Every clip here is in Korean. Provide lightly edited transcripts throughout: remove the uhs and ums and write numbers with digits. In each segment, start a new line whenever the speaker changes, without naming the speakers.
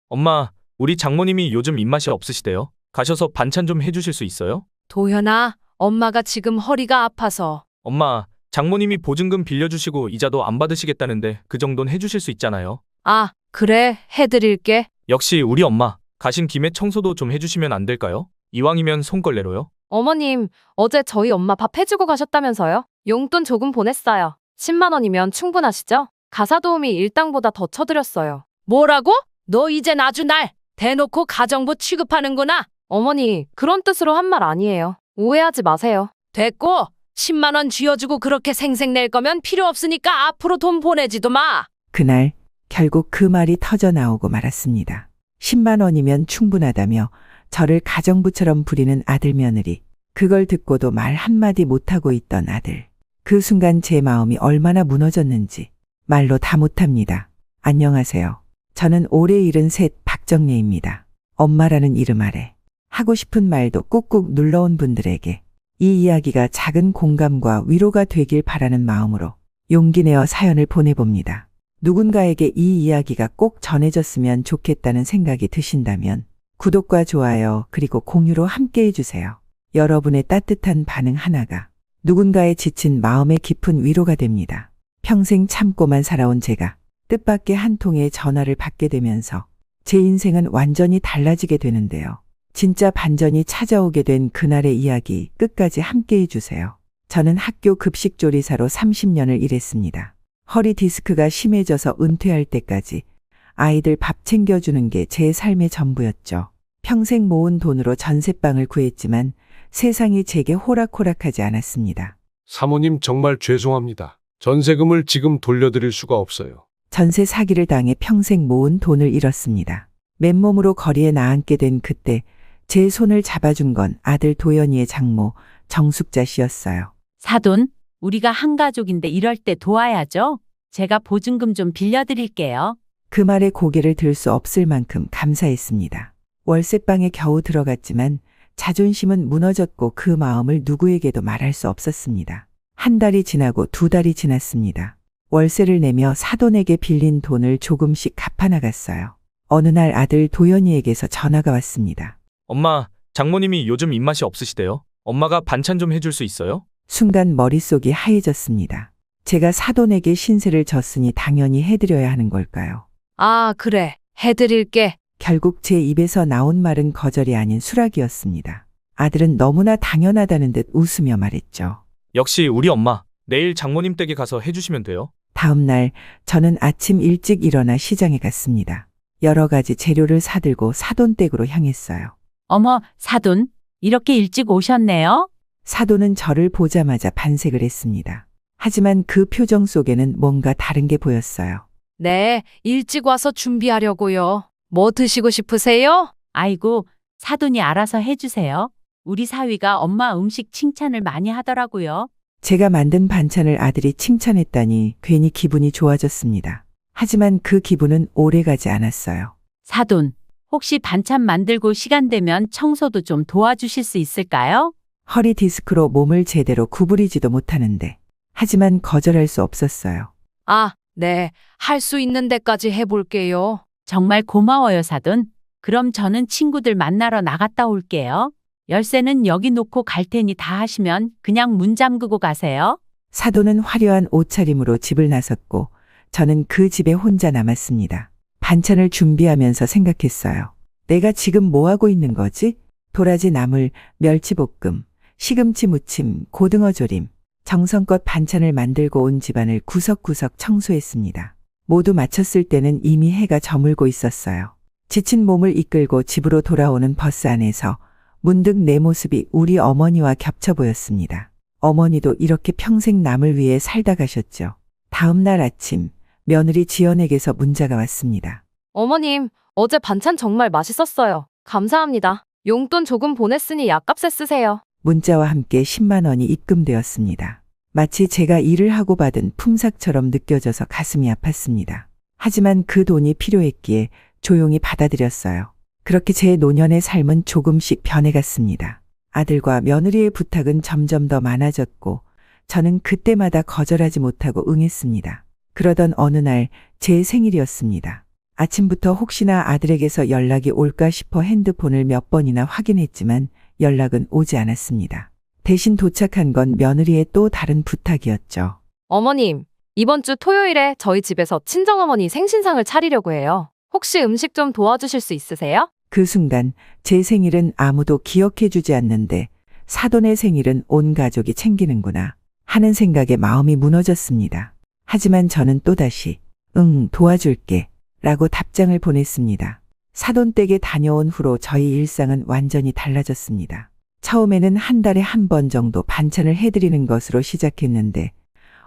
엄마, 우리 장모님이 요즘 입맛이 없으시대요. 가셔서 반찬 좀 해주실 수 있어요?
도현아, 엄마가 지금 허리가 아파서.
엄마, 장모님이 보증금 빌려주시고 이자도 안 받으시겠다는데 그 정도는 해주실 수 있잖아요.
아, 그래, 해드릴게.
역시 우리 엄마, 가신 김에 청소도 좀 해주시면 안 될까요? 이왕이면 손걸레로요.
어머님, 어제 저희 엄마 밥 해주고 가셨다면서요? 용돈 조금 보냈어요. 10만 원이면 충분하시죠? 가사 도우미 일당보다 더 쳐드렸어요. 뭐라고? 너 이젠 아주 날 대놓고 가정부 취급하는구나. 어머니, 그런 뜻으로 한 말 아니에요. 오해하지 마세요. 됐고, 10만 원 쥐어주고 그렇게 생색낼 거면 필요 없으니까 앞으로 돈 보내지도 마.
그날 결국 그 말이 터져 나오고 말았습니다. 10만 원이면 충분하다며 저를 가정부처럼 부리는 아들 며느리. 그걸 듣고도 말 한마디 못하고 있던 아들. 그 순간 제 마음이 얼마나 무너졌는지 말로 다 못합니다. 안녕하세요. 저는 올해 73 박정예입니다. 엄마라는 이름 아래 하고 싶은 말도 꾹꾹 눌러온 분들에게 이 이야기가 작은 공감과 위로가 되길 바라는 마음으로 용기 내어 사연을 보내봅니다. 누군가에게 이 이야기가 꼭 전해졌으면 좋겠다는 생각이 드신다면 구독과 좋아요 그리고 공유로 함께 해주세요. 여러분의 따뜻한 반응 하나가 누군가의 지친 마음의 깊은 위로가 됩니다. 평생 참고만 살아온 제가 뜻밖의 한 통의 전화를 받게 되면서 제 인생은 완전히 달라지게 되는데요. 진짜 반전이 찾아오게 된 그날의 이야기 끝까지 함께 해주세요. 저는 학교 급식조리사로 30년을 일했습니다. 허리 디스크가 심해져서 은퇴할 때까지 아이들 밥 챙겨주는 게 제 삶의 전부였죠. 평생 모은 돈으로 전셋방을 구했지만 세상이 제게 호락호락하지 않았습니다.
사모님 정말 죄송합니다. 전세금을 지금 돌려드릴 수가 없어요.
전세 사기를 당해 평생 모은 돈을 잃었습니다. 맨몸으로 거리에 나앉게 된 그때 제 손을 잡아준 건 아들 도연이의 장모 정숙자 씨였어요.
사돈, 우리가 한 가족인데 이럴 때 도와야죠. 제가 보증금 좀 빌려드릴게요.
그 말에 고개를 들 수 없을 만큼 감사했습니다. 월세방에 겨우 들어갔지만 자존심은 무너졌고 그 마음을 누구에게도 말할 수 없었습니다. 한 달이 지나고 두 달이 지났습니다. 월세를 내며 사돈에게 빌린 돈을 조금씩 갚아나갔어요. 어느 날 아들 도연이에게서 전화가 왔습니다.
엄마, 장모님이 요즘 입맛이 없으시대요. 엄마가 반찬 좀 해줄 수 있어요?
순간 머릿속이 하얘졌습니다. 제가 사돈에게 신세를 졌으니 당연히 해드려야 하는 걸까요?
아, 그래, 해드릴게.
결국 제 입에서 나온 말은 거절이 아닌 수락이었습니다. 아들은 너무나 당연하다는 듯 웃으며 말했죠.
역시 우리 엄마, 내일 장모님 댁에 가서 해주시면 돼요.
다음 날 저는 아침 일찍 일어나 시장에 갔습니다. 여러 가지 재료를 사들고 사돈 댁으로 향했어요.
어머, 사돈, 이렇게 일찍 오셨네요?
사돈은 저를 보자마자 반색을 했습니다. 하지만 그 표정 속에는 뭔가 다른 게 보였어요.
네, 일찍 와서 준비하려고요. 뭐 드시고 싶으세요?
아이고, 사돈이 알아서 해주세요. 우리 사위가 엄마 음식 칭찬을 많이 하더라고요.
제가 만든 반찬을 아들이 칭찬했다니 괜히 기분이 좋아졌습니다. 하지만 그 기분은 오래가지 않았어요.
사돈, 혹시 반찬 만들고 시간 되면 청소도 좀 도와주실 수 있을까요?
허리 디스크로 몸을 제대로 구부리지도 못하는데 하지만 거절할 수 없었어요.
아, 네, 할 수 있는 데까지 해볼게요.
정말 고마워요, 사돈. 그럼 저는 친구들 만나러 나갔다 올게요. 열쇠는 여기 놓고 갈 테니 다 하시면 그냥 문 잠그고 가세요.
사돈은 화려한 옷차림으로 집을 나섰고 저는 그 집에 혼자 남았습니다. 반찬을 준비하면서 생각했어요. 내가 지금 뭐 하고 있는 거지? 도라지 나물, 멸치볶음, 시금치 무침, 고등어 조림. 정성껏 반찬을 만들고 온 집안을 구석구석 청소했습니다. 모두 마쳤을 때는 이미 해가 저물고 있었어요. 지친 몸을 이끌고 집으로 돌아오는 버스 안에서 문득 내 모습이 우리 어머니와 겹쳐 보였습니다. 어머니도 이렇게 평생 남을 위해 살다 가셨죠. 다음 날 아침 며느리 지연에게서 문자가 왔습니다.
어머님, 어제 반찬 정말 맛있었어요. 감사합니다. 용돈 조금 보냈으니 약값에 쓰세요.
문자와 함께 10만 원이 입금되었습니다. 마치 제가 일을 하고 받은 품삯처럼 느껴져서 가슴이 아팠습니다. 하지만 그 돈이 필요했기에 조용히 받아들였어요. 그렇게 제 노년의 삶은 조금씩 변해갔습니다. 아들과 며느리의 부탁은 점점 더 많아졌고 저는 그때마다 거절하지 못하고 응했습니다. 그러던 어느 날 제 생일이었습니다. 아침부터 혹시나 아들에게서 연락이 올까 싶어 핸드폰을 몇 번이나 확인했지만 연락은 오지 않았습니다. 대신 도착한 건 며느리의 또 다른 부탁이었죠.
어머님, 이번 주 토요일에 저희 집에서 친정어머니 생신상을 차리려고 해요. 혹시 음식 좀 도와주실 수 있으세요?
그 순간 제 생일은 아무도 기억해 주지 않는데 사돈의 생일은 온 가족이 챙기는구나 하는 생각에 마음이 무너졌습니다. 하지만 저는 또다시 응, 도와줄게 라고 답장을 보냈습니다. 사돈 댁에 다녀온 후로 저희 일상은 완전히 달라졌습니다. 처음에는 한 달에 한 번 정도 반찬을 해드리는 것으로 시작했는데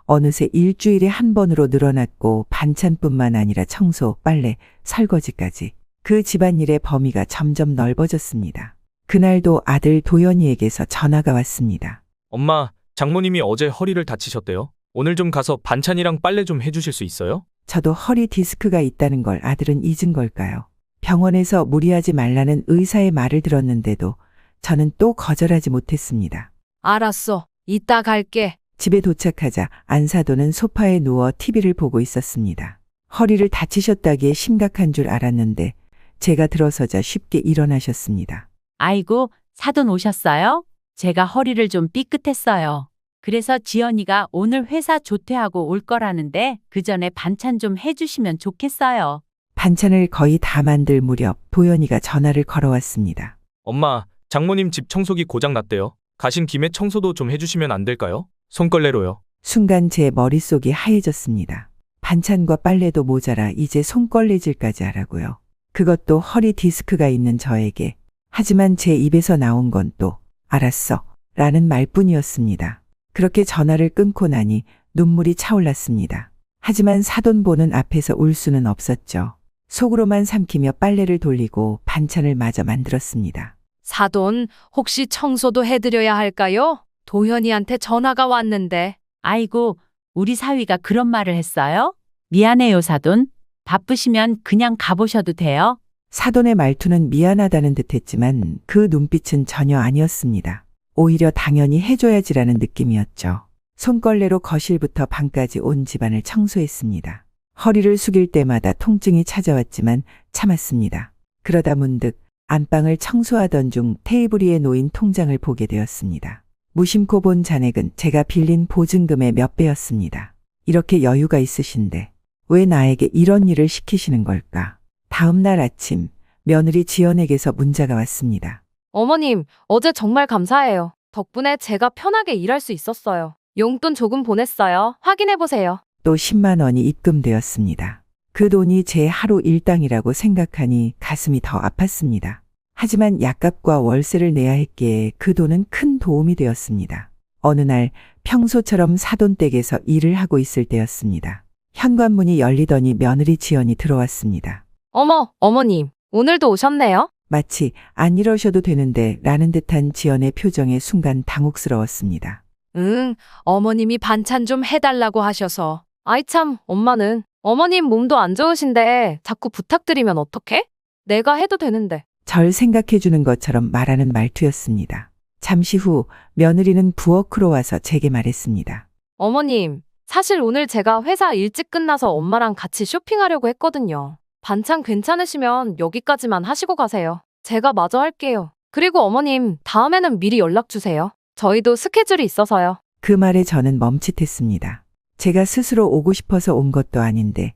어느새 일주일에 한 번으로 늘어났고 반찬뿐만 아니라 청소, 빨래, 설거지까지 그 집안일의 범위가 점점 넓어졌습니다. 그날도 아들 도연이에게서 전화가 왔습니다.
엄마, 장모님이 어제 허리를 다치셨대요. 오늘 좀 가서 반찬이랑 빨래 좀 해주실 수 있어요?
저도 허리 디스크가 있다는 걸 아들은 잊은 걸까요? 병원에서 무리하지 말라는 의사의 말을 들었는데도 저는 또 거절하지 못했습니다.
알았어. 이따 갈게.
집에 도착하자 안사돈은 소파에 누워 TV를 보고 있었습니다. 허리를 다치셨다기에 심각한 줄 알았는데 제가 들어서자 쉽게 일어나셨습니다.
아이고, 사돈 오셨어요? 제가 허리를 좀 삐끗했어요. 그래서 지연이가 오늘 회사 조퇴하고 올 거라는데 그 전에 반찬 좀 해주시면 좋겠어요.
반찬을 거의 다 만들 무렵 도연이가 전화를 걸어왔습니다.
엄마, 장모님 집 청소기 고장 났대요. 가신 김에 청소도 좀 해주시면 안 될까요? 손걸레로요.
순간 제 머릿속이 하얘졌습니다. 반찬과 빨래도 모자라 이제 손걸레질까지 하라고요. 그것도 허리 디스크가 있는 저에게. 하지만 제 입에서 나온 건 또 알았어 라는 말뿐이었습니다. 그렇게 전화를 끊고 나니 눈물이 차올랐습니다. 하지만 사돈 보는 앞에서 울 수는 없었죠. 속으로만 삼키며 빨래를 돌리고 반찬을 마저 만들었습니다.
사돈, 혹시 청소도 해드려야 할까요? 도현이한테 전화가 왔는데.
아이고, 우리 사위가 그런 말을 했어요? 미안해요, 사돈. 바쁘시면 그냥 가보셔도 돼요.
사돈의 말투는 미안하다는 듯했지만 그 눈빛은 전혀 아니었습니다. 오히려 당연히 해줘야지라는 느낌이었죠. 손걸레로 거실부터 방까지 온 집안을 청소했습니다. 허리를 숙일 때마다 통증이 찾아왔지만 참았습니다. 그러다 문득 안방을 청소하던 중 테이블 위에 놓인 통장을 보게 되었습니다. 무심코 본 잔액은 제가 빌린 보증금의 몇 배였습니다. 이렇게 여유가 있으신데 왜 나에게 이런 일을 시키시는 걸까? 다음 날 아침 며느리 지연에게서 문자가 왔습니다.
어머님, 어제 정말 감사해요. 덕분에 제가 편하게 일할 수 있었어요. 용돈 조금 보냈어요. 확인해보세요.
또 10만 원이 입금되었습니다. 그 돈이 제 하루 일당이라고 생각하니 가슴이 더 아팠습니다. 하지만 약값과 월세를 내야 했기에 그 돈은 큰 도움이 되었습니다. 어느 날 평소처럼 사돈 댁에서 일을 하고 있을 때였습니다. 현관문이 열리더니 며느리 지연이 들어왔습니다.
어머, 어머님, 오늘도 오셨네요?
마치 안 이러셔도 되는데 라는 듯한 지연의 표정에 순간 당혹스러웠습니다.
응, 어머님이 반찬 좀 해달라고 하셔서. 아이 참, 엄마는. 어머님 몸도 안 좋으신데 자꾸 부탁드리면 어떡해? 내가 해도 되는데.
절 생각해 주는 것처럼 말하는 말투였습니다. 잠시 후 며느리는 부엌으로 와서 제게 말했습니다.
어머님, 사실 오늘 제가 회사 일찍 끝나서 엄마랑 같이 쇼핑하려고 했거든요. 반찬 괜찮으시면 여기까지만 하시고 가세요. 제가 마저 할게요. 그리고 어머님, 다음에는 미리 연락 주세요. 저희도 스케줄이 있어서요.
그 말에 저는 멈칫했습니다. 제가 스스로 오고 싶어서 온 것도 아닌데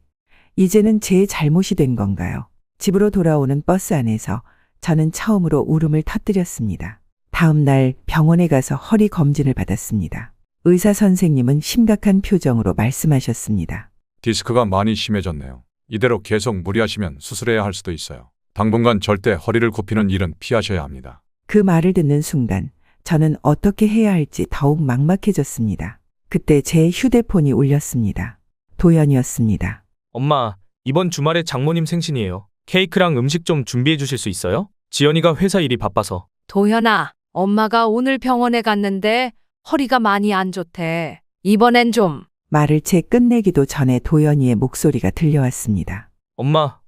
이제는 제 잘못이 된 건가요? 집으로 돌아오는 버스 안에서 저는 처음으로 울음을 터뜨렸습니다. 다음 날 병원에 가서 허리 검진을 받았습니다. 의사 선생님은 심각한 표정으로 말씀하셨습니다.
디스크가 많이 심해졌네요. 이대로 계속 무리하시면 수술해야 할 수도 있어요. 당분간 절대 허리를 굽히는 일은 피하셔야 합니다.
그 말을 듣는 순간 저는 어떻게 해야 할지 더욱 막막해졌습니다. 그때 제 휴대폰이 울렸습니다. 도연이었습니다.
엄마, 이번 주말에 장모님 생신이에요. 케이크랑 음식 좀 준비해 주실 수 있어요? 지연이가 회사 일이 바빠서.
도현아, 엄마가 오늘 병원에 갔는데 허리가 많이 안 좋대. 이번엔 좀.
말을 채 끝내기도 전에 도연이의 목소리가 들려왔습니다.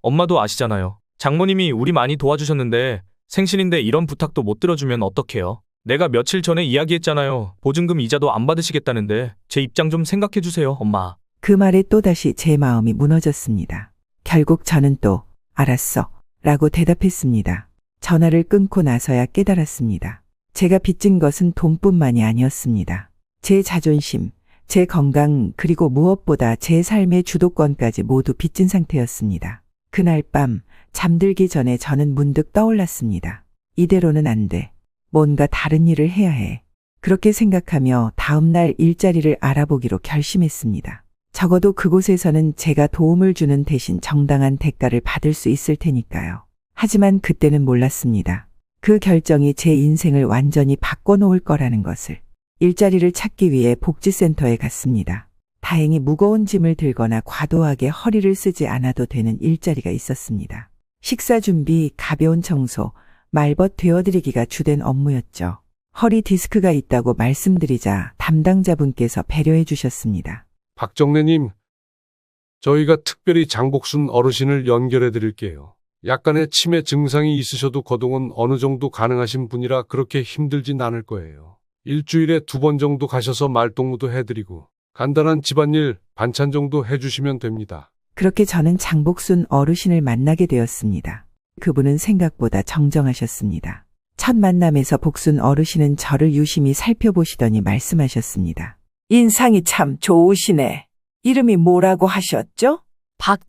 엄마도 아시잖아요. 장모님이 우리 많이 도와주셨는데 생신인데 이런 부탁도 못 들어주면 어떡해요? 내가 며칠 전에 이야기했잖아요. 보증금 이자도 안 받으시겠다는데 제 입장 좀 생각해 주세요, 엄마.
그 말에 또다시 제 마음이 무너졌습니다. 결국 저는 또 알았어. 라고 대답했습니다. 전화를 끊고 나서야 깨달았습니다. 제가 빚진 것은 돈뿐만이 아니었습니다. 제 자존심, 제 건강, 그리고 무엇보다 제 삶의 주도권까지 모두 빚진 상태였습니다. 그날 밤 잠들기 전에 저는 문득 떠올랐습니다. 이대로는 안 돼. 뭔가 다른 일을 해야 해. 그렇게 생각하며 다음 날 일자리를 알아보기로 결심했습니다. 적어도 그곳에서는 제가 도움을 주는 대신 정당한 대가를 받을 수 있을 테니까요. 하지만 그때는 몰랐습니다. 그 결정이 제 인생을 완전히 바꿔놓을 거라는 것을. 일자리를 찾기 위해 복지센터에 갔습니다. 다행히 무거운 짐을 들거나 과도하게 허리를 쓰지 않아도 되는 일자리가 있었습니다. 식사 준비, 가벼운 청소, 말벗 되어드리기가 주된 업무였죠. 허리 디스크가 있다고 말씀드리자 담당자분께서 배려해 주셨습니다.
박정래님, 저희가 특별히 장복순 어르신을 연결해 드릴게요. 약간의 치매 증상이 있으셔도 거동은 어느 정도 가능하신 분이라 그렇게 힘들진 않을 거예요. 일주일에 2번 정도 가셔서 말동무도 해드리고 간단한 집안일, 반찬 정도 해주시면 됩니다.
그렇게 저는 장복순 어르신을 만나게 되었습니다. 그분은 생각보다 정정하셨습니다. 첫 만남에서 복순 어르신은 저를 유심히 살펴보시더니 말씀하셨습니다.
인상이 참 좋으시네. 이름이 뭐라고 하셨죠?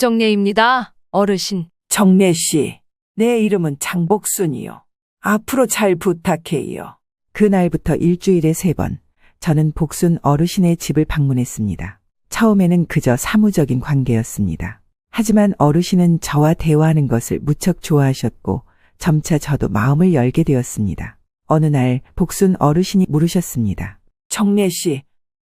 박정례입니다. 어르신.
정례 씨. 내 이름은 장복순이요. 앞으로 잘 부탁해요.
그날부터 일주일에 3번, 저는 복순 어르신의 집을 방문했습니다. 처음에는 그저 사무적인 관계였습니다. 하지만 어르신은 저와 대화하는 것을 무척 좋아하셨고 점차 저도 마음을 열게 되었습니다. 어느 날 복순 어르신이 물으셨습니다.
정례 씨,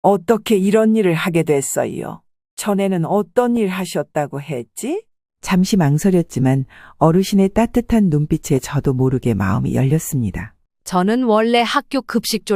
어떻게 이런 일을 하게 됐어요? 전에는 어떤 일 하셨다고 했지?
잠시 망설였지만 어르신의 따뜻한 눈빛에 저도 모르게 마음이 열렸습니다.
저는 원래 학교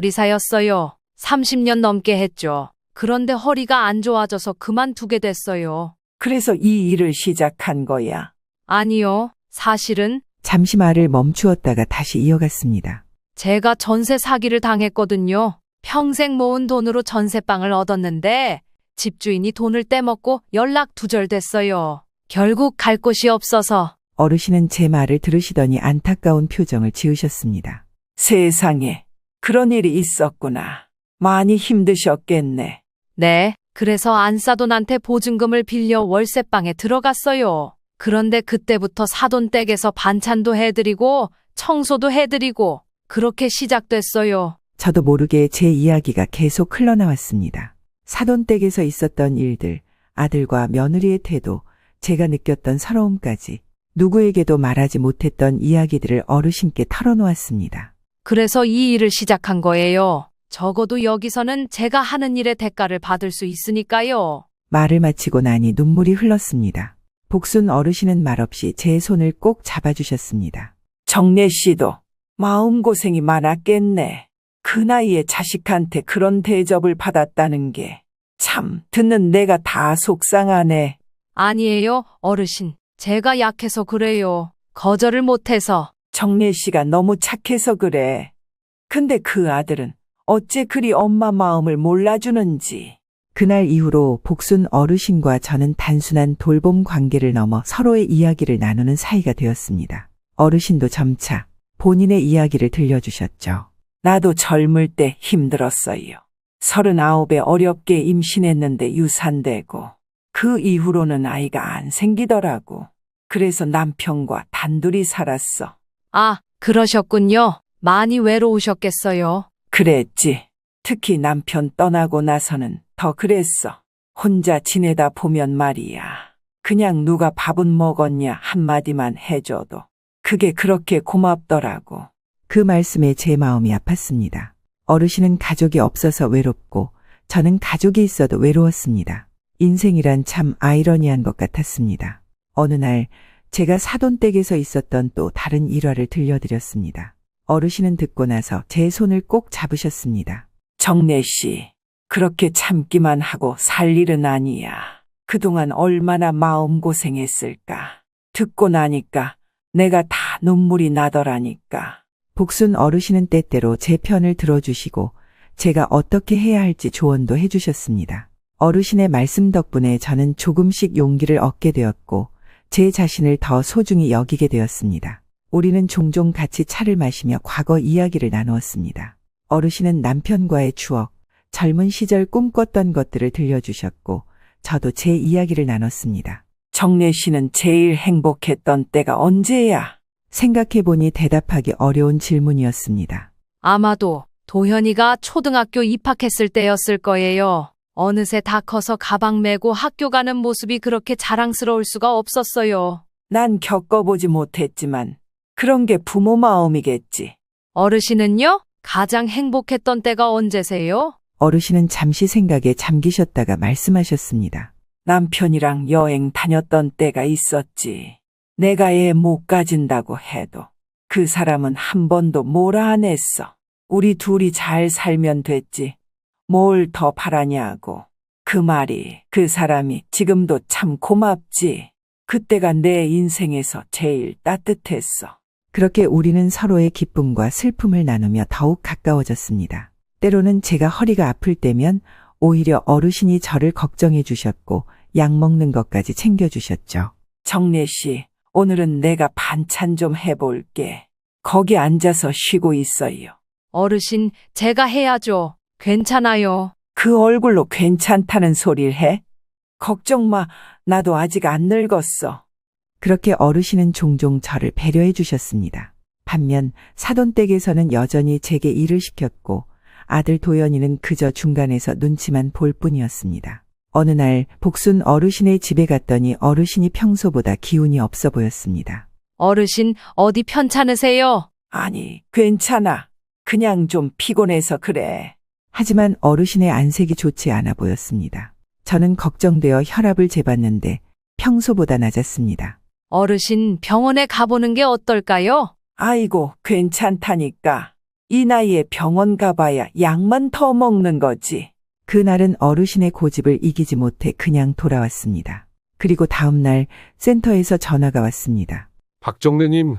급식조리사였어요. 30년 넘게 했죠. 그런데 허리가 안 좋아져서 그만두게 됐어요.
그래서 이 일을 시작한 거야.
아니요. 사실은
잠시 말을 멈추었다가 다시 이어갔습니다.
제가 전세 사기를 당했거든요. 평생 모은 돈으로 전세방을 얻었는데 집주인이 돈을 떼먹고 연락 두절됐어요. 결국 갈 곳이 없어서.
어르신은 제 말을 들으시더니 안타까운 표정을 지으셨습니다.
세상에, 그런 일이 있었구나. 많이 힘드셨겠네.
네, 그래서 안싸돈한테 보증금을 빌려 월세방에 들어갔어요. 그런데 그때부터 사돈댁에서 반찬도 해드리고 청소도 해드리고 그렇게 시작됐어요.
저도 모르게 제 이야기가 계속 흘러나왔습니다. 사돈댁에서 있었던 일들, 아들과 며느리의 태도, 제가 느꼈던 서러움까지 누구에게도 말하지 못했던 이야기들을 어르신께 털어놓았습니다.
그래서 이 일을 시작한 거예요. 적어도 여기서는 제가 하는 일의 대가를 받을 수 있으니까요.
말을 마치고 나니 눈물이 흘렀습니다. 복순 어르신은 말없이 제 손을 꼭 잡아주셨습니다.
정례 씨도 마음고생이 많았겠네. 그 나이에 자식한테 그런 대접을 받았다는 게 참 듣는 내가 다 속상하네.
아니에요, 어르신. 제가 약해서 그래요. 거절을 못해서.
정례 씨가 너무 착해서 그래. 근데 그 아들은 어째 그리 엄마 마음을 몰라주는지.
그날 이후로 복순 어르신과 저는 단순한 돌봄 관계를 넘어 서로의 이야기를 나누는 사이가 되었습니다. 어르신도 점차 본인의 이야기를 들려주셨죠.
나도 젊을 때 힘들었어요. 39에 어렵게 임신했는데 유산되고 그 이후로는 아이가 안 생기더라고. 그래서 남편과 단둘이 살았어.
아, 그러셨군요. 많이 외로우셨겠어요.
그랬지. 특히 남편 떠나고 나서는 더 그랬어. 혼자 지내다 보면 말이야. 그냥 누가 밥은 먹었냐 한마디만 해줘도 그게 그렇게 고맙더라고.
그 말씀에 제 마음이 아팠습니다. 어르신은 가족이 없어서 외롭고 저는 가족이 있어도 외로웠습니다. 인생이란 참 아이러니한 것 같았습니다. 어느 날 제가 사돈댁에서 있었던 또 다른 일화를 들려드렸습니다. 어르신은 듣고 나서 제 손을 꼭 잡으셨습니다.
정례 씨, 그렇게 참기만 하고 살 일은 아니야. 그동안 얼마나 마음고생했을까. 듣고 나니까 내가 다 눈물이 나더라니까.
복순 어르신은 때때로 제 편을 들어주시고 제가 어떻게 해야 할지 조언도 해주셨습니다. 어르신의 말씀 덕분에 저는 조금씩 용기를 얻게 되었고 제 자신을 더 소중히 여기게 되었습니다. 우리는 종종 같이 차를 마시며 과거 이야기를 나누었습니다. 어르신은 남편과의 추억, 젊은 시절 꿈꿨던 것들을 들려주셨고 저도 제 이야기를 나눴습니다.
정례 씨는 제일 행복했던 때가 언제야?
생각해보니 대답하기 어려운 질문이었습니다.
아마도 도현이가 초등학교 입학했을 때였을 거예요. 어느새 다 커서 가방 메고 학교 가는 모습이 그렇게 자랑스러울 수가 없었어요.
난 겪어보지 못했지만 그런 게 부모 마음이겠지.
어르신은요? 가장 행복했던 때가 언제세요?
어르신은 잠시 생각에 잠기셨다가 말씀하셨습니다.
남편이랑 여행 다녔던 때가 있었지. 내가 애 못 가진다고 해도 그 사람은 한 번도 뭐라 안 했어. 우리 둘이 잘 살면 됐지. 뭘 더 바라냐고. 그 말이 그 사람이 지금도 참 고맙지. 그때가 내 인생에서 제일 따뜻했어.
그렇게 우리는 서로의 기쁨과 슬픔을 나누며 더욱 가까워졌습니다. 때로는 제가 허리가 아플 때면 오히려 어르신이 저를 걱정해 주셨고 약 먹는 것까지 챙겨주셨죠.
정례 씨, 오늘은 내가 반찬 좀 해볼게. 거기 앉아서 쉬고 있어요.
어르신, 제가 해야죠. 괜찮아요.
그 얼굴로 괜찮다는 소리를 해? 걱정 마. 나도 아직 안 늙었어.
그렇게 어르신은 종종 저를 배려해 주셨습니다. 반면 사돈댁에서는 여전히 제게 일을 시켰고 아들 도연이는 그저 중간에서 눈치만 볼 뿐이었습니다. 어느 날 복순 어르신의 집에 갔더니 어르신이 평소보다 기운이 없어 보였습니다.
어르신, 어디 편찮으세요?
아니, 괜찮아. 그냥 좀 피곤해서 그래.
하지만 어르신의 안색이 좋지 않아 보였습니다. 저는 걱정되어 혈압을 재봤는데 평소보다 낮았습니다.
어르신, 병원에 가보는 게 어떨까요?
아이고, 괜찮다니까. 이 나이에 병원 가봐야 약만 더 먹는 거지.
그날은 어르신의 고집을 이기지 못해 그냥 돌아왔습니다. 그리고 다음 날 센터에서 전화가 왔습니다.
박정래님,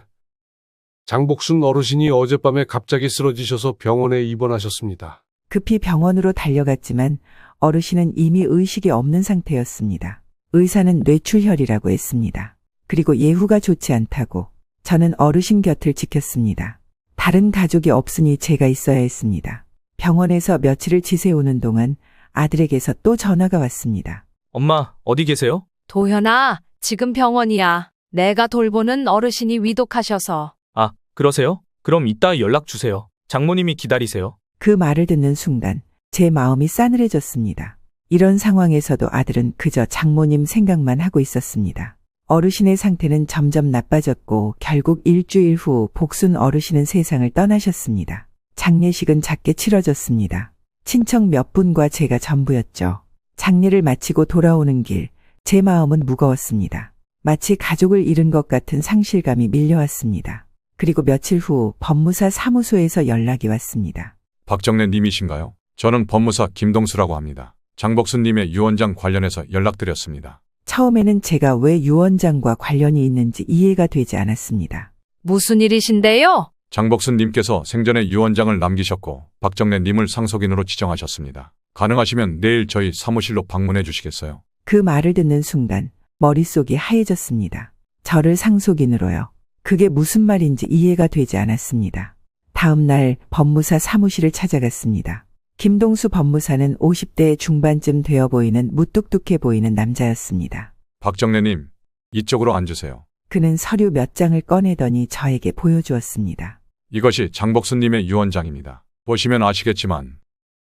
장복순 어르신이 어젯밤에 갑자기 쓰러지셔서 병원에 입원하셨습니다.
급히 병원으로 달려갔지만 어르신은 이미 의식이 없는 상태였습니다. 의사는 뇌출혈이라고 했습니다. 그리고 예후가 좋지 않다고. 저는 어르신 곁을 지켰습니다. 다른 가족이 없으니 제가 있어야 했습니다. 병원에서 며칠을 지새우는 동안 아들에게서 또 전화가 왔습니다.
엄마, 어디 계세요?
도현아, 지금 병원이야. 내가 돌보는 어르신이 위독하셔서.
아, 그러세요? 그럼 이따 연락 주세요. 장모님이 기다리세요.
그 말을 듣는 순간 제 마음이 싸늘해졌습니다. 이런 상황에서도 아들은 그저 장모님 생각만 하고 있었습니다. 어르신의 상태는 점점 나빠졌고 결국 일주일 후 복순 어르신은 세상을 떠나셨습니다. 장례식은 작게 치러졌습니다. 친척 몇 분과 제가 전부였죠. 장례를 마치고 돌아오는 길, 제 마음은 무거웠습니다. 마치 가족을 잃은 것 같은 상실감이 밀려왔습니다. 그리고 며칠 후 법무사 사무소에서 연락이 왔습니다.
박정래 님이신가요? 저는 법무사 김동수라고 합니다. 장복순 님의 유언장 관련해서 연락드렸습니다.
처음에는 제가 왜 유언장과 관련이 있는지 이해가 되지 않았습니다.
무슨 일이신데요?
장복순 님께서 생전에 유언장을 남기셨고 박정래 님을 상속인으로 지정하셨습니다. 가능하시면 내일 저희 사무실로 방문해 주시겠어요?
그 말을 듣는 순간 머릿속이 하얘졌습니다. 저를 상속인으로요. 그게 무슨 말인지 이해가 되지 않았습니다. 다음 날 법무사 사무실을 찾아갔습니다. 김동수 법무사는 50대 중반쯤 되어 보이는 무뚝뚝해 보이는 남자였습니다.
박정래 님, 이쪽으로 앉으세요.
그는 서류 몇 장을 꺼내더니 저에게 보여주었습니다.
이것이 장복순 님의 유언장입니다. 보시면 아시겠지만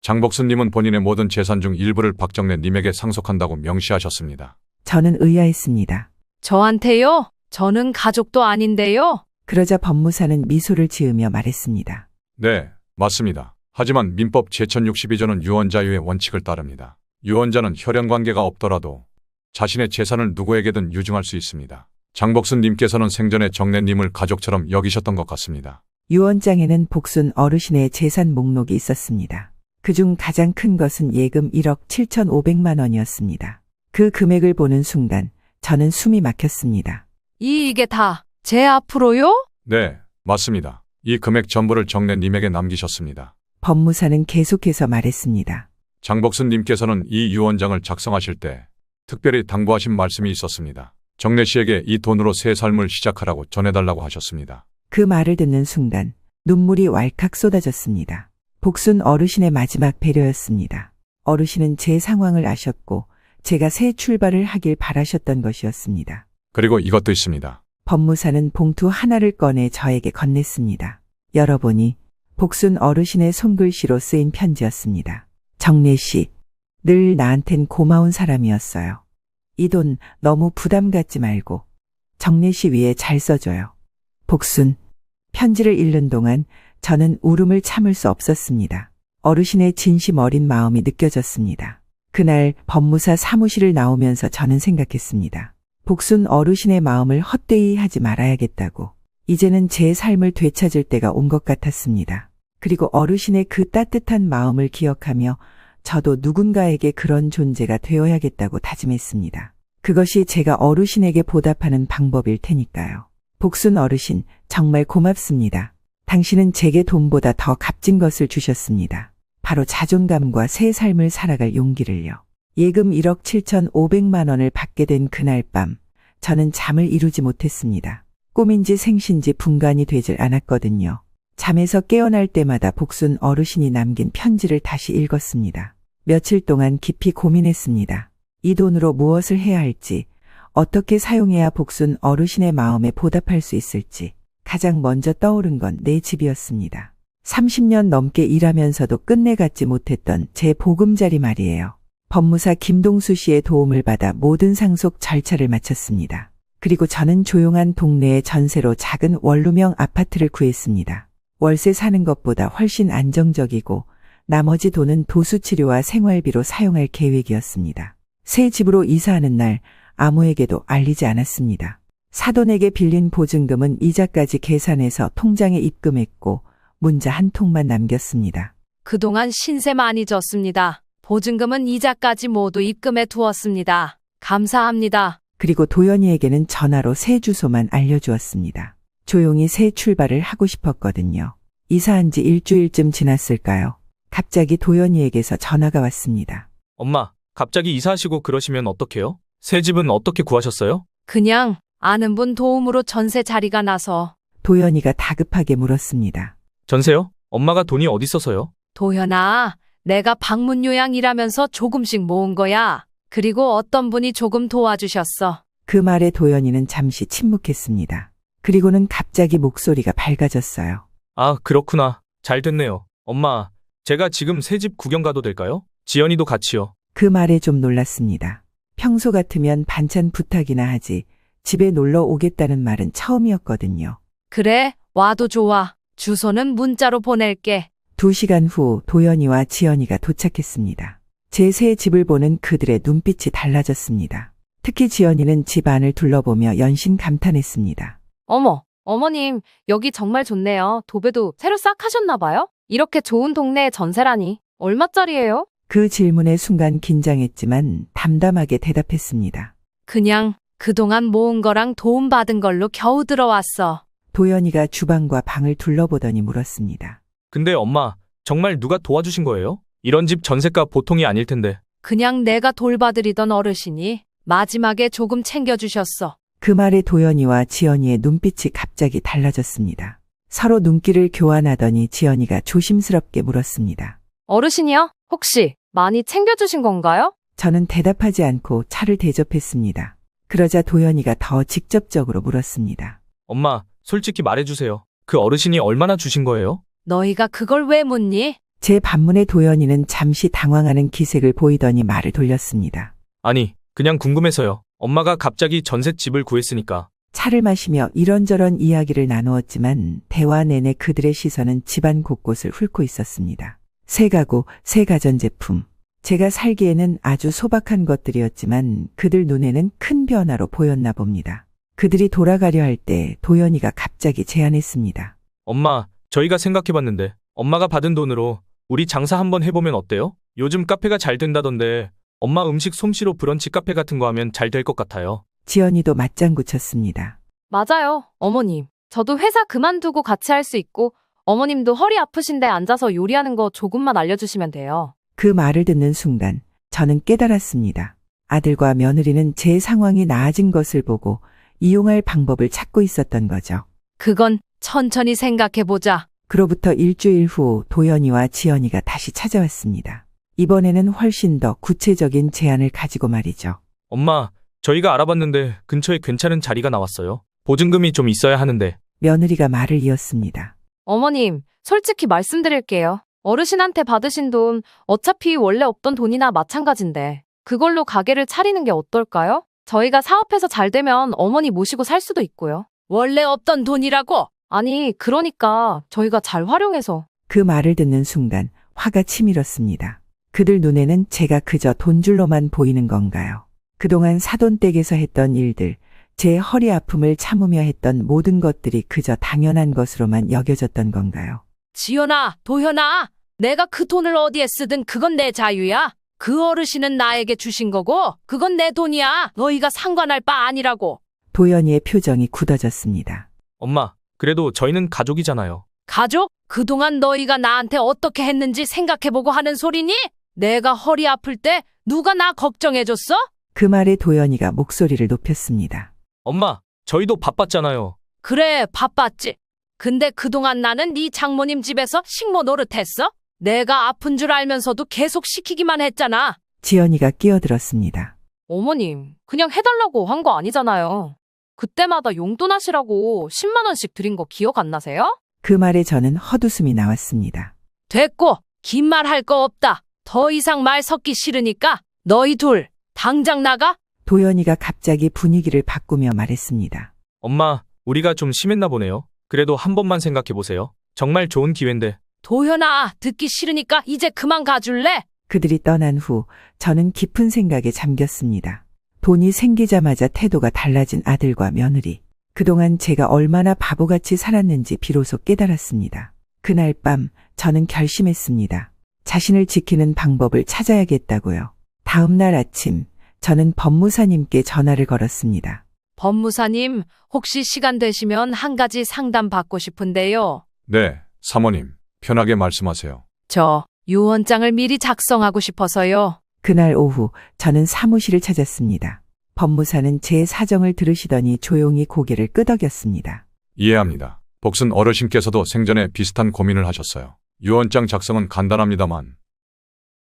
장복순 님은 본인의 모든 재산 중 일부를 박정래 님에게 상속한다고 명시하셨습니다.
저는 의아했습니다.
저한테요? 저는 가족도 아닌데요?
그러자 법무사는 미소를 지으며 말했습니다.
네, 맞습니다. 하지만 민법 제1062조는 유언자유의 원칙을 따릅니다. 유언자는 혈연 관계가 없더라도 자신의 재산을 누구에게든 유증할 수 있습니다. 장복순 님께서는 생전에 정래 님을 가족처럼 여기셨던 것 같습니다.
유언장에는 복순 어르신의 재산 목록이 있었습니다. 그중 가장 큰 것은 예금 1억 7,500만 원이었습니다. 그 금액을 보는 순간 저는 숨이 막혔습니다.
이게 다 제 앞으로요?
네, 맞습니다. 이 금액 전부를 정래 님에게 남기셨습니다.
법무사는 계속해서 말했습니다.
장복순 님께서는 이 유언장을 작성하실 때 특별히 당부하신 말씀이 있었습니다. 정래 씨에게 이 돈으로 새 삶을 시작하라고 전해달라고 하셨습니다.
그 말을 듣는 순간 눈물이 왈칵 쏟아졌습니다. 복순 어르신의 마지막 배려였습니다. 어르신은 제 상황을 아셨고 제가 새 출발을 하길 바라셨던 것이었습니다.
그리고 이것도 있습니다.
법무사는 봉투 하나를 꺼내 저에게 건넸습니다. 열어보니 복순 어르신의 손글씨로 쓰인 편지였습니다. 정래 씨, 늘 나한텐 고마운 사람이었어요. 이 돈 너무 부담 갖지 말고 정래 씨 위에 잘 써줘요. 복순. 편지를 읽는 동안 저는 울음을 참을 수 없었습니다. 어르신의 진심 어린 마음이 느껴졌습니다. 그날 법무사 사무실을 나오면서 저는 생각했습니다. 복순 어르신의 마음을 헛되이 하지 말아야겠다고. 이제는 제 삶을 되찾을 때가 온 것 같았습니다. 그리고 어르신의 그 따뜻한 마음을 기억하며 저도 누군가에게 그런 존재가 되어야겠다고 다짐했습니다. 그것이 제가 어르신에게 보답하는 방법일 테니까요. 복순 어르신, 정말 고맙습니다. 당신은 제게 돈보다 더 값진 것을 주셨습니다. 바로 자존감과 새 삶을 살아갈 용기를요. 예금 1억 7,500만 원을 받게 된 그날 밤, 저는 잠을 이루지 못했습니다. 꿈인지 생신지 분간이 되질 않았거든요. 잠에서 깨어날 때마다 복순 어르신이 남긴 편지를 다시 읽었습니다. 며칠 동안 깊이 고민했습니다. 이 돈으로 무엇을 해야 할지, 어떻게 사용해야 복순 어르신의 마음에 보답할 수 있을지 가장 먼저 떠오른 건 내 집이었습니다. 30년 넘게 일하면서도 끝내 갖지 못했던 제 보금자리 말이에요. 법무사 김동수 씨의 도움을 받아 모든 상속 절차를 마쳤습니다. 그리고 저는 조용한 동네의 전세로 작은 원룸형 아파트를 구했습니다. 월세 사는 것보다 훨씬 안정적이고 나머지 돈은 도수치료와 생활비로 사용할 계획이었습니다. 새 집으로 이사하는 날 아무에게도 알리지 않았습니다. 사돈에게 빌린 보증금은 이자까지 계산해서 통장에 입금했고 문자 한 통만 남겼습니다.
그동안 신세 많이 졌습니다. 보증금은 이자까지 모두 입금해 두었습니다. 감사합니다.
그리고 도연이에게는 전화로 새 주소만 알려주었습니다. 조용히 새 출발을 하고 싶었거든요. 이사한 지 일주일쯤 지났을까요? 갑자기 도연이에게서 전화가 왔습니다.
엄마, 갑자기 이사하시고 그러시면 어떡해요? 새 집은 어떻게 구하셨어요?
그냥 아는 분 도움으로 전세 자리가 나서.
도연이가 다급하게 물었습니다.
전세요? 엄마가 돈이 어디 있어서요?
도현아, 내가 방문 요양 일하면서 조금씩 모은 거야. 그리고 어떤 분이 조금 도와주셨어.
그 말에 도연이는 잠시 침묵했습니다. 그리고는 갑자기 목소리가 밝아졌어요.
아, 그렇구나. 잘 됐네요. 엄마, 제가 지금 새 집 구경 가도 될까요? 지연이도 같이요.
그 말에 좀 놀랐습니다. 평소 같으면 반찬 부탁이나 하지 집에 놀러 오겠다는 말은 처음이었거든요.
그래, 와도 좋아. 주소는 문자로 보낼게.
2시간 후 도연이와 지연이가 도착했습니다. 제 새 집을 보는 그들의 눈빛이 달라졌습니다. 특히 지연이는 집 안을 둘러보며 연신 감탄했습니다.
어머, 어머님, 여기 정말 좋네요. 도배도 새로 싹 하셨나 봐요? 이렇게 좋은 동네에 전세라니. 얼마짜리예요?
그 질문에 순간 긴장했지만 담담하게 대답했습니다.
그냥 그동안 모은 거랑 도움 받은 걸로 겨우 들어왔어.
도연이가 주방과 방을 둘러보더니 물었습니다.
근데 엄마, 정말 누가 도와주신 거예요? 이런 집 전세가 보통이 아닐 텐데.
그냥 내가 돌봐드리던 어르신이 마지막에 조금 챙겨주셨어.
그 말에 도연이와 지연이의 눈빛이 갑자기 달라졌습니다. 서로 눈길을 교환하더니 지연이가 조심스럽게 물었습니다.
어르신이요? 혹시 많이 챙겨주신 건가요?
저는 대답하지 않고 차를 대접했습니다. 그러자 도연이가 더 직접적으로 물었습니다.
엄마, 솔직히 말해주세요. 그 어르신이 얼마나 주신 거예요?
너희가 그걸 왜 묻니?
제 반문에 도연이는 잠시 당황하는 기색을 보이더니 말을 돌렸습니다.
아니, 그냥 궁금해서요. 엄마가 갑자기 전셋집을 구했으니까.
차를 마시며 이런저런 이야기를 나누었지만 대화 내내 그들의 시선은 집안 곳곳을 훑고 있었습니다. 새 가구, 새 가전제품. 제가 살기에는 아주 소박한 것들이었지만 그들 눈에는 큰 변화로 보였나 봅니다. 그들이 돌아가려 할 때 도연이가 갑자기 제안했습니다.
엄마, 저희가 생각해봤는데 엄마가 받은 돈으로 우리 장사 한번 해보면 어때요? 요즘 카페가 잘 된다던데 엄마 음식 솜씨로 브런치 카페 같은 거 하면 잘 될 것 같아요.
지연이도 맞장구 쳤습니다.
맞아요, 어머님. 저도 회사 그만두고 같이 할 수 있고 어머님도 허리 아프신데 앉아서 요리하는 거 조금만 알려주시면 돼요.
그 말을 듣는 순간 저는 깨달았습니다. 아들과 며느리는 제 상황이 나아진 것을 보고 이용할 방법을 찾고 있었던 거죠.
그건 천천히 생각해보자.
그로부터 일주일 후 도연이와 지연이가 다시 찾아왔습니다. 이번에는 훨씬 더 구체적인 제안을 가지고 말이죠.
엄마, 저희가 알아봤는데 근처에 괜찮은 자리가 나왔어요. 보증금이 좀 있어야 하는데.
며느리가 말을 이었습니다.
어머님, 솔직히 말씀드릴게요. 어르신한테 받으신 돈, 어차피 원래 없던 돈이나 마찬가지인데, 그걸로 가게를 차리는 게 어떨까요? 저희가 사업해서 잘 되면 어머니 모시고 살 수도 있고요. 원래 없던 돈이라고? 아니, 그러니까 저희가 잘 활용해서.
그 말을 듣는 순간 화가 치밀었습니다. 그들 눈에는 제가 그저 돈줄로만 보이는 건가요? 그동안 사돈댁에서 했던 일들, 제 허리 아픔을 참으며 했던 모든 것들이 그저 당연한 것으로만 여겨졌던 건가요?
지연아, 도현아, 내가 그 돈을 어디에 쓰든 그건 내 자유야. 그 어르신은 나에게 주신 거고, 그건 내 돈이야. 너희가 상관할 바 아니라고.
도연이의 표정이 굳어졌습니다.
엄마, 그래도 저희는 가족이잖아요.
가족? 그동안 너희가 나한테 어떻게 했는지 생각해보고 하는 소리니? 내가 허리 아플 때 누가 나 걱정해줬어?
그 말에 도연이가 목소리를 높였습니다.
엄마, 저희도 바빴잖아요.
그래, 바빴지. 근데 그동안 나는 네 장모님 집에서 식모 노릇했어? 내가 아픈 줄 알면서도 계속 시키기만 했잖아.
지연이가 끼어들었습니다.
어머님, 그냥 해달라고 한 거 아니잖아요. 그때마다 용돈 하시라고 10만 원씩 드린 거 기억 안 나세요?
그 말에 저는 헛웃음이 나왔습니다.
됐고, 긴 말 할 거 없다. 더 이상 말 섞기 싫으니까 너희 둘 당장 나가.
도연이가 갑자기 분위기를 바꾸며 말했습니다.
엄마, 우리가 좀 심했나 보네요. 그래도 한 번만 생각해 보세요. 정말 좋은 기회인데.
도현아, 듣기 싫으니까 이제 그만 가줄래?
그들이 떠난 후 저는 깊은 생각에 잠겼습니다. 돈이 생기자마자 태도가 달라진 아들과 며느리. 그동안 제가 얼마나 바보같이 살았는지 비로소 깨달았습니다. 그날 밤 저는 결심했습니다. 자신을 지키는 방법을 찾아야겠다고요. 다음 날 아침 저는 법무사님께 전화를 걸었습니다.
법무사님, 혹시 시간 되시면 한 가지 상담 받고 싶은데요.
네, 사모님. 편하게 말씀하세요.
저 유언장을 미리 작성하고 싶어서요.
그날 오후 저는 사무실을 찾았습니다. 법무사는 제 사정을 들으시더니 조용히 고개를 끄덕였습니다.
이해합니다. 복순 어르신께서도 생전에 비슷한 고민을 하셨어요. 유언장 작성은 간단합니다만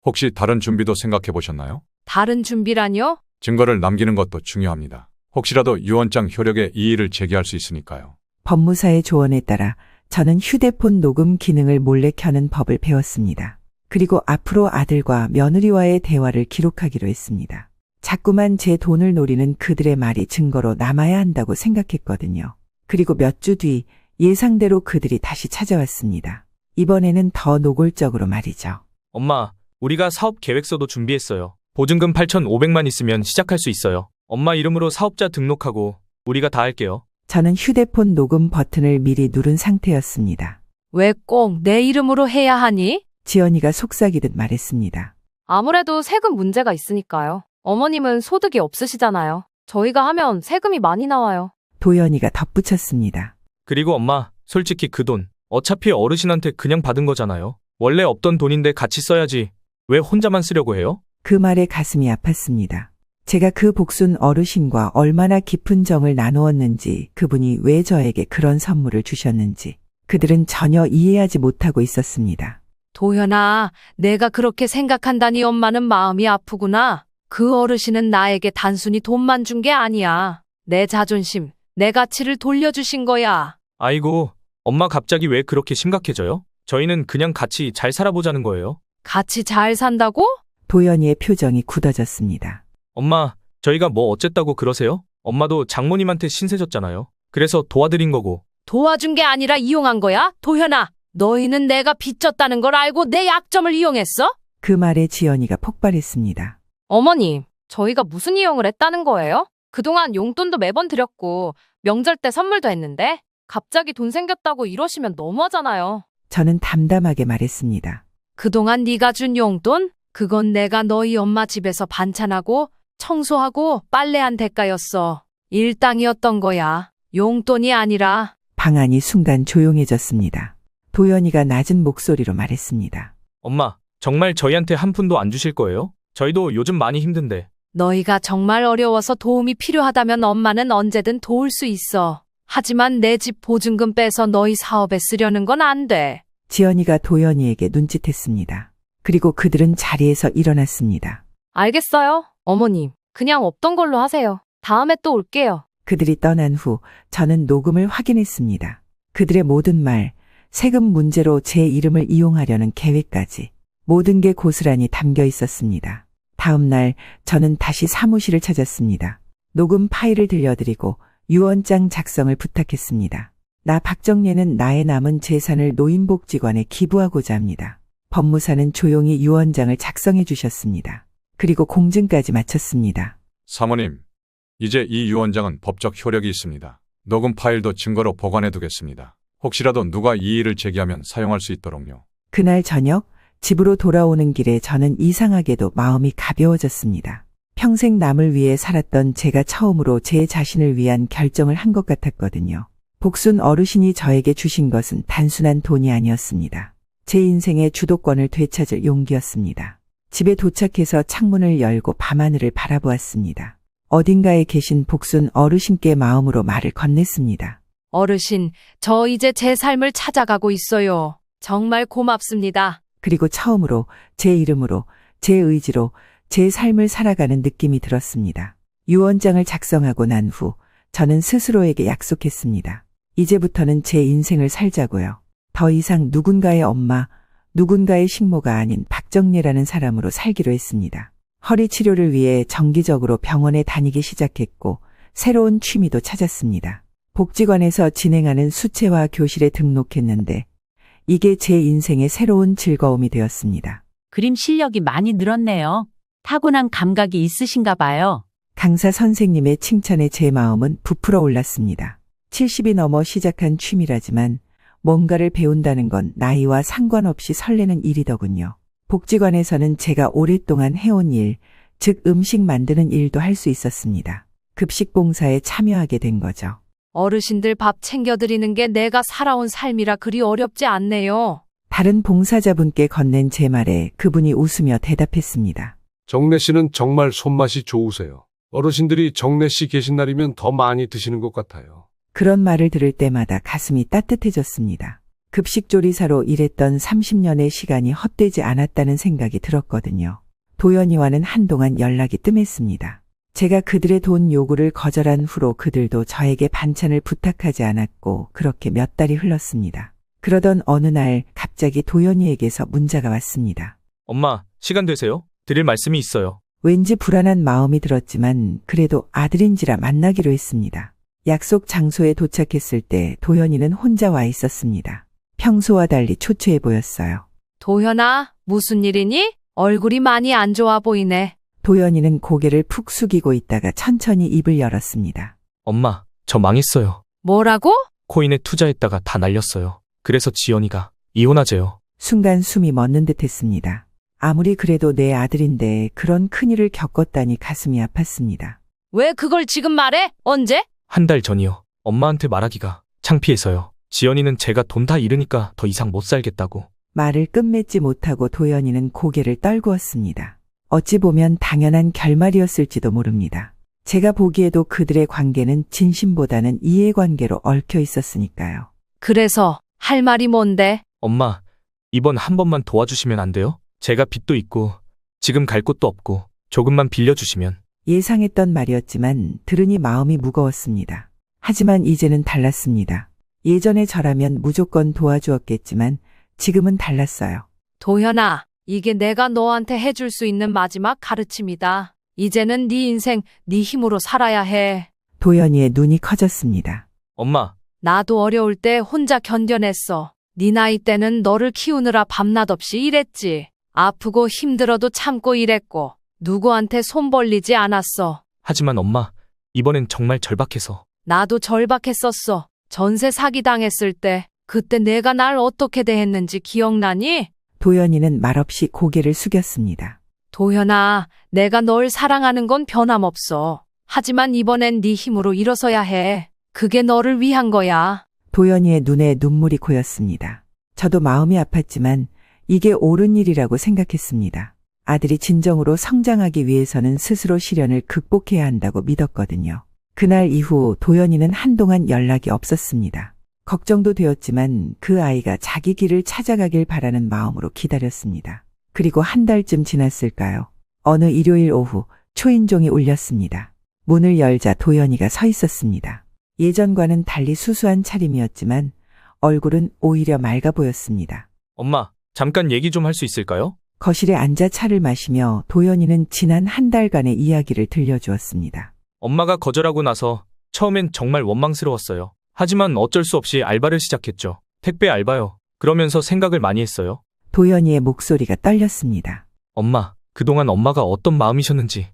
혹시 다른 준비도 생각해 보셨나요?
다른 준비라뇨?
증거를 남기는 것도 중요합니다. 혹시라도 유언장 효력에 이의를 제기할 수 있으니까요.
법무사의 조언에 따라 저는 휴대폰 녹음 기능을 몰래 켜는 법을 배웠습니다. 그리고 앞으로 아들과 며느리와의 대화를 기록하기로 했습니다. 자꾸만 제 돈을 노리는 그들의 말이 증거로 남아야 한다고 생각했거든요. 그리고 몇 주 뒤 예상대로 그들이 다시 찾아왔습니다. 이번에는 더 노골적으로 말이죠.
엄마, 우리가 사업 계획서도 준비했어요. 보증금 8,500만 있으면 시작할 수 있어요. 엄마 이름으로 사업자 등록하고 우리가 다 할게요.
저는 휴대폰 녹음 버튼을 미리 누른 상태였습니다.
왜 꼭 내 이름으로 해야 하니?
지연이가 속삭이듯 말했습니다.
아무래도 세금 문제가 있으니까요. 어머님은 소득이 없으시잖아요. 저희가 하면 세금이 많이 나와요.
도연이가 덧붙였습니다.
그리고 엄마, 솔직히 그 돈 어차피 어르신한테 그냥 받은 거잖아요. 원래 없던 돈인데 같이 써야지. 왜 혼자만 쓰려고 해요?
그 말에 가슴이 아팠습니다. 제가 그 복순 어르신과 얼마나 깊은 정을 나누었는지, 그분이 왜 저에게 그런 선물을 주셨는지 그들은 전혀 이해하지 못하고 있었습니다.
도현아, 내가 그렇게 생각한다니 엄마는 마음이 아프구나. 그 어르신은 나에게 단순히 돈만 준 게 아니야. 내 자존심, 내 가치를 돌려주신 거야.
아이고, 엄마 갑자기 왜 그렇게 심각해져요? 저희는 그냥 같이 잘 살아보자는 거예요.
같이 잘 산다고?
도연이의 표정이 굳어졌습니다.
엄마, 저희가 뭐 어쨌다고 그러세요? 엄마도 장모님한테 신세졌잖아요. 그래서 도와드린 거고.
도와준 게 아니라 이용한 거야? 도현아, 너희는 내가 빚졌다는 걸 알고 내 약점을 이용했어?
그 말에 지연이가 폭발했습니다.
어머님, 저희가 무슨 이용을 했다는 거예요? 그동안 용돈도 매번 드렸고 명절 때 선물도 했는데 갑자기 돈 생겼다고 이러시면 너무하잖아요.
저는 담담하게 말했습니다.
그동안 네가 준 용돈? 그건 내가 너희 엄마 집에서 반찬하고 청소하고 빨래한 대가였어. 일당이었던 거야. 용돈이 아니라.
방안이 순간 조용해졌습니다. 도연이가 낮은 목소리로 말했습니다.
엄마, 정말 저희한테 한 푼도 안 주실 거예요? 저희도 요즘 많이 힘든데.
너희가 정말 어려워서 도움이 필요하다면 엄마는 언제든 도울 수 있어. 하지만 내 집 보증금 빼서 너희 사업에 쓰려는 건 안 돼.
지연이가 도연이에게 눈짓했습니다. 그리고 그들은 자리에서 일어났습니다.
알겠어요, 어머님. 그냥 없던 걸로 하세요. 다음에 또 올게요.
그들이 떠난 후 저는 녹음을 확인했습니다. 그들의 모든 말, 세금 문제로 제 이름을 이용하려는 계획까지 모든 게 고스란히 담겨 있었습니다. 다음 날 저는 다시 사무실을 찾았습니다. 녹음 파일을 들려드리고 유언장 작성을 부탁했습니다. 나 박정례는 나의 남은 재산을 노인복지관에 기부하고자 합니다. 법무사는 조용히 유언장을 작성해 주셨습니다. 그리고 공증까지 마쳤습니다.
사모님, 이제 이 유언장은 법적 효력이 있습니다. 녹음 파일도 증거로 보관해 두겠습니다. 혹시라도 누가 이 일을 제기하면 사용할 수 있도록요.
그날 저녁 집으로 돌아오는 길에 저는 이상하게도 마음이 가벼워졌습니다. 평생 남을 위해 살았던 제가 처음으로 제 자신을 위한 결정을 한 것 같았거든요. 복순 어르신이 저에게 주신 것은 단순한 돈이 아니었습니다. 제 인생의 주도권을 되찾을 용기였습니다. 집에 도착해서 창문을 열고 밤하늘을 바라보았습니다. 어딘가에 계신 복순 어르신께 마음으로 말을 건넸습니다.
어르신, 저 이제 제 삶을 찾아가고 있어요. 정말 고맙습니다.
그리고 처음으로 제 이름으로, 제 의지로 제 삶을 살아가는 느낌이 들었습니다. 유언장을 작성하고 난 후 저는 스스로에게 약속했습니다. 이제부터는 제 인생을 살자고요. 더 이상 누군가의 엄마, 누군가의 식모가 아닌 박정례라는 사람으로 살기로 했습니다. 허리 치료를 위해 정기적으로 병원에 다니기 시작했고 새로운 취미도 찾았습니다. 복지관에서 진행하는 수채화 교실에 등록했는데 이게 제 인생의 새로운 즐거움이 되었습니다.
그림 실력이 많이 늘었네요. 타고난 감각이 있으신가 봐요.
강사 선생님의 칭찬에 제 마음은 부풀어 올랐습니다. 70이 넘어 시작한 취미라지만 뭔가를 배운다는 건 나이와 상관없이 설레는 일이더군요. 복지관에서는 제가 오랫동안 해온 일, 즉 음식 만드는 일도 할 수 있었습니다. 급식 봉사에 참여하게 된 거죠.
어르신들 밥 챙겨드리는 게 내가 살아온 삶이라 그리 어렵지 않네요.
다른 봉사자분께 건넨 제 말에 그분이 웃으며 대답했습니다.
정례 씨는 정말 손맛이 좋으세요. 어르신들이 정례 씨 계신 날이면 더 많이 드시는 것 같아요.
그런 말을 들을 때마다 가슴이 따뜻해졌습니다. 급식조리사로 일했던 30년의 시간이 헛되지 않았다는 생각이 들었거든요. 도연이와는 한동안 연락이 뜸했습니다. 제가 그들의 돈 요구를 거절한 후로 그들도 저에게 반찬을 부탁하지 않았고 그렇게 몇 달이 흘렀습니다. 그러던 어느 날 갑자기 도연이에게서 문자가 왔습니다.
엄마, 시간 되세요? 드릴 말씀이 있어요.
왠지 불안한 마음이 들었지만 그래도 아들인지라 만나기로 했습니다. 약속 장소에 도착했을 때 도연이는 혼자 와 있었습니다. 평소와 달리 초췌해 보였어요.
도현아, 무슨 일이니? 얼굴이 많이 안 좋아 보이네.
도연이는 고개를 푹 숙이고 있다가 천천히 입을 열었습니다.
엄마, 저 망했어요.
뭐라고?
코인에 투자했다가 다 날렸어요. 그래서 지연이가 이혼하재요.
순간 숨이 멎는 듯 했습니다. 아무리 그래도 내 아들인데 그런 큰일을 겪었다니 가슴이 아팠습니다.
왜 그걸 지금 말해? 언제?
한 달 전이요. 엄마한테 말하기가 창피해서요. 지연이는 제가 돈 다 잃으니까 더 이상 못 살겠다고.
말을 끝맺지 못하고 도연이는 고개를 떨구었습니다. 어찌 보면 당연한 결말이었을지도 모릅니다. 제가 보기에도 그들의 관계는 진심보다는 이해관계로 얽혀 있었으니까요.
그래서 할 말이 뭔데?
엄마, 이번 한 번만 도와주시면 안 돼요? 제가 빚도 있고 지금 갈 곳도 없고 조금만 빌려주시면.
예상했던 말이었지만 들으니 마음이 무거웠습니다. 하지만 이제는 달랐습니다. 예전에 저라면 무조건 도와주었겠지만 지금은 달랐어요.
도현아, 이게 내가 너한테 해줄 수 있는 마지막 가르침이다. 이제는 네 인생 네 힘으로 살아야 해.
도연이의 눈이 커졌습니다.
엄마,
나도 어려울 때 혼자 견뎌냈어. 네 나이 때는 너를 키우느라 밤낮 없이 일했지. 아프고 힘들어도 참고 일했고 누구한테 손 벌리지 않았어.
하지만 엄마, 이번엔 정말 절박해서.
나도 절박했었어. 전세 사기 당했을 때 그때 내가 날 어떻게 대했는지 기억나니?
도연이는 말없이 고개를 숙였습니다.
도현아, 내가 널 사랑하는 건 변함없어. 하지만 이번엔 네 힘으로 일어서야 해. 그게 너를 위한 거야.
도연이의 눈에 눈물이 고였습니다. 저도 마음이 아팠지만 이게 옳은 일이라고 생각했습니다. 아들이 진정으로 성장하기 위해서는 스스로 시련을 극복해야 한다고 믿었거든요. 그날 이후 도연이는 한동안 연락이 없었습니다. 걱정도 되었지만 그 아이가 자기 길을 찾아가길 바라는 마음으로 기다렸습니다. 그리고 한 달쯤 지났을까요? 어느 일요일 오후 초인종이 울렸습니다. 문을 열자 도연이가 서 있었습니다. 예전과는 달리 수수한 차림이었지만 얼굴은 오히려 맑아 보였습니다.
엄마, 잠깐 얘기 좀 할 수 있을까요?
거실에 앉아 차를 마시며 도연이는 지난 한 달간의 이야기를 들려주었습니다.
엄마가 거절하고 나서 처음엔 정말 원망스러웠어요. 하지만 어쩔 수 없이 알바를 시작했죠. 택배 알바요. 그러면서 생각을 많이 했어요.
도연이의 목소리가 떨렸습니다.
엄마, 그동안 엄마가 어떤 마음이셨는지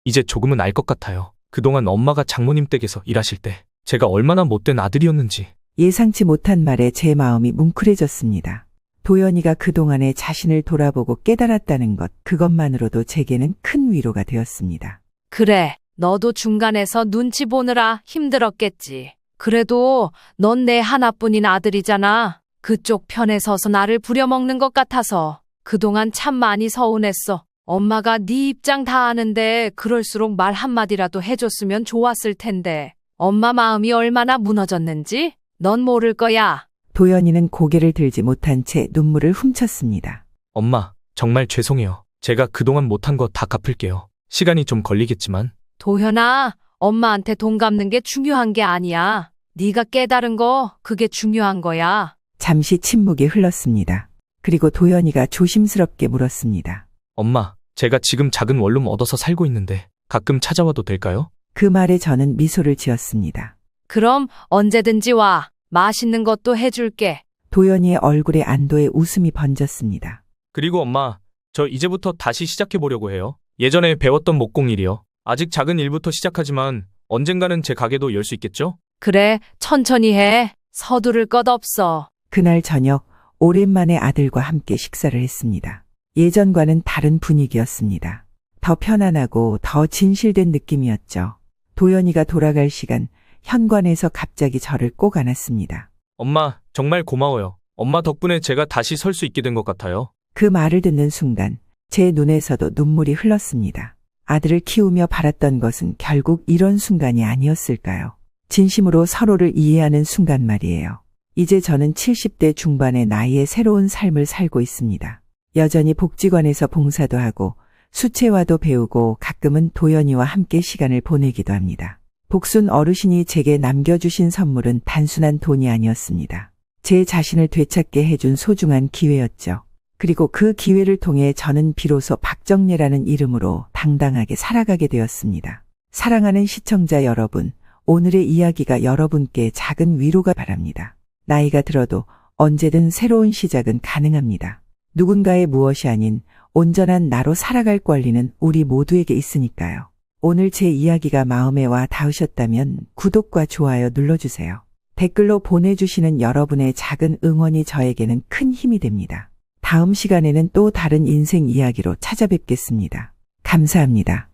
이제 조금은 알 것 같아요. 그동안 엄마가 장모님 댁에서 일하실 때 제가 얼마나 못된 아들이었는지.
예상치 못한 말에 제 마음이 뭉클해졌습니다. 도연이가 그동안의 자신을 돌아보고 깨달았다는 것, 그것만으로도 제게는 큰 위로가 되었습니다.
그래, 너도 중간에서 눈치 보느라 힘들었겠지. 그래도 넌 내 하나뿐인 아들이잖아. 그쪽 편에 서서 나를 부려먹는 것 같아서 그동안 참 많이 서운했어. 엄마가 네 입장 다 아는데 그럴수록 말 한마디라도 해줬으면 좋았을 텐데. 엄마 마음이 얼마나 무너졌는지 넌 모를 거야.
도연이는 고개를 들지 못한 채 눈물을 훔쳤습니다.
엄마, 정말 죄송해요. 제가 그동안 못한 거 다 갚을게요. 시간이 좀 걸리겠지만.
도현아, 엄마한테 돈 갚는 게 중요한 게 아니야. 네가 깨달은 거, 그게 중요한 거야.
잠시 침묵이 흘렀습니다. 그리고 도연이가 조심스럽게 물었습니다.
엄마, 제가 지금 작은 원룸 얻어서 살고 있는데 가끔 찾아와도 될까요?
그 말에 저는 미소를 지었습니다.
그럼 언제든지 와. 맛있는 것도 해줄게.
도연이의 얼굴에 안도의 웃음이 번졌습니다.
그리고 엄마, 저 이제부터 다시 시작해 보려고 해요. 예전에 배웠던 목공일이요. 아직 작은 일부터 시작하지만 언젠가는 제 가게도 열 수 있겠죠?
그래, 천천히 해. 서두를 것 없어.
그날 저녁 오랜만에 아들과 함께 식사를 했습니다. 예전과는 다른 분위기였습니다. 더 편안하고 더 진실된 느낌이었죠. 도연이가 돌아갈 시간, 현관에서 갑자기 저를 꼭 안았습니다.
엄마, 정말 고마워요. 엄마 덕분에 제가 다시 설 수 있게 된 것 같아요.
그 말을 듣는 순간 제 눈에서도 눈물이 흘렀습니다. 아들을 키우며 바랐던 것은 결국 이런 순간이 아니었을까요? 진심으로 서로를 이해하는 순간 말이에요. 이제 저는 70대 중반의 나이에 새로운 삶을 살고 있습니다. 여전히 복지관에서 봉사도 하고 수채화도 배우고 가끔은 도연이와 함께 시간을 보내기도 합니다. 복순 어르신이 제게 남겨주신 선물은 단순한 돈이 아니었습니다. 제 자신을 되찾게 해준 소중한 기회였죠. 그리고 그 기회를 통해 저는 비로소 박정예라는 이름으로 당당하게 살아가게 되었습니다. 사랑하는 시청자 여러분, 오늘의 이야기가 여러분께 작은 위로가 바랍니다. 나이가 들어도 언제든 새로운 시작은 가능합니다. 누군가의 무엇이 아닌 온전한 나로 살아갈 권리는 우리 모두에게 있으니까요. 오늘 제 이야기가 마음에 와 닿으셨다면 구독과 좋아요 눌러주세요. 댓글로 보내주시는 여러분의 작은 응원이 저에게는 큰 힘이 됩니다. 다음 시간에는 또 다른 인생 이야기로 찾아뵙겠습니다. 감사합니다.